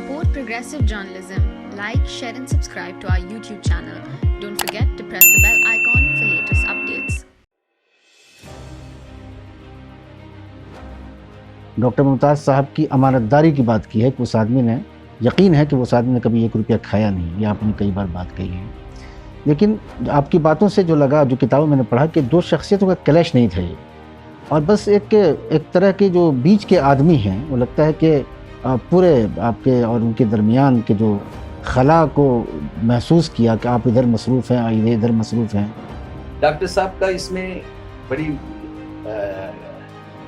support progressive journalism, like, share and subscribe to our YouTube channel. Don't forget to press the bell icon for latest updates. Doctor Mumtaz صاحب کی امانتداری کی بات کی ہے کہ اس آدمی نے یقین ہے کہ اس آدمی نے کبھی 1 روپیہ کھایا نہیں، یہ آپ نے کئی بار بات کہی ہے، لیکن آپ کی باتوں سے جو لگا، جو کتابوں میں نے پڑھا کہ 2 شخصیتوں کا کلیش نہیں تھا یہ، اور بس ایک طرح کے جو بیچ کے آدمی ہیں، وہ لگتا ہے کہ پورے آپ کے اور ان کے درمیان کے جو خلا کو محسوس کیا کہ آپ ادھر مصروف ہیں، ادھر مصروف ہیں۔ ڈاکٹر صاحب کا اس میں بڑی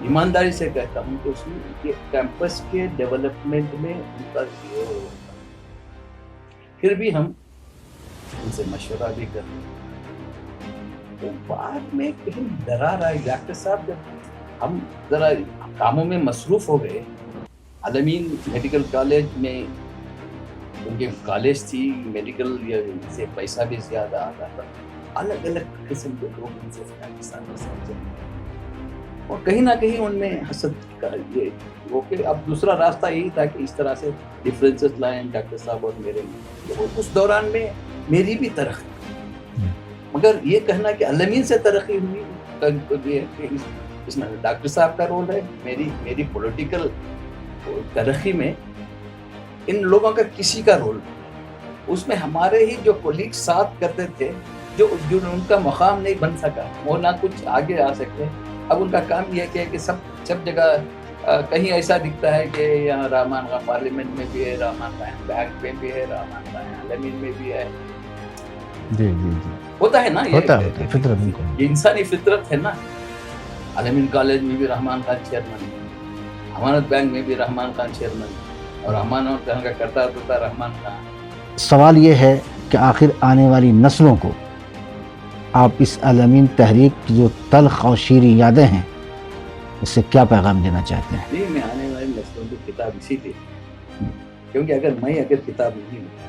ایمانداری سے کہتا ہوں کہ اس میں کیمپس کے ڈیولپمنٹ میں ان کا زیرو رول تھا، پھر بھی ہم ان سے مشورہ بھی کرتے تو بعد میں کہیں درار آئی۔ ڈاکٹر صاحب جب ہم ذرا کاموں میں مصروف ہو گئے، الامین میڈیکل کالج میں ان کی کالج تھی، میڈیکل سے پیسہ بھی زیادہ آتا تھا، الگ الگ قسم کے لوگ ان سے سمجھے، اور کہیں نہ کہیں ان میں حسد کا یہ وہ کہ اب دوسرا راستہ یہی تھا کہ اس طرح سے ڈفرینسز لائیں ڈاکٹر صاحب اور میرے میں۔ تو اس دوران میں میری بھی ترقی، مگر یہ کہنا کہ الامین سے ترقی ہوئی، اس میں ڈاکٹر صاحب کا رول ہے، میری پولیٹیکل ترقی میں ان لوگوں کا کسی کا رول نہیں، اس میں ہمارے ہی جو کولیگ ساتھ کرتے تھے، جو ان کا مقام نہیں بن سکا، وہ نہ کچھ آگے آ سکتے، اب ان کا کام یہ ہے کہ سب جگہ کہیں ایسا دکھتا ہے کہ یہاں رحمان خان پارلیمنٹ میں بھی ہے، رحمان خان بینک میں بھی ہے، رحمان خان الامین میں بھی ہے۔ جی ہوتا ہے نا، ہوتا ہے فطرت، یہ انسانی فطرت ہے نا۔ الامین کالج میں بھی رحمان خان چیئرمین، امانت بینک میں بھی رحمان خان چیئرمین، اور امانت بینک کا کرتا ہوتا رحمان خان۔ سوال یہ ہے کہ آخر آنے والی نسلوں کو آپ اس الامین تحریک کی جو تلخ اور شیریں یادیں ہیں، اس سے کیا پیغام دینا چاہتے ہیں؟ نہیں، میں آنے والی نسلوں کی کتاب اسی لیے، کیونکہ اگر کتاب نہیں لکھا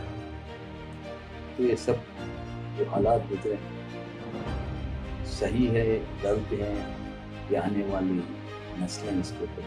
تو یہ سب جو حالات گزرے ہیں صحیح ہے غلط ہے، یہ آنے والی نسلیں اس کے اوپر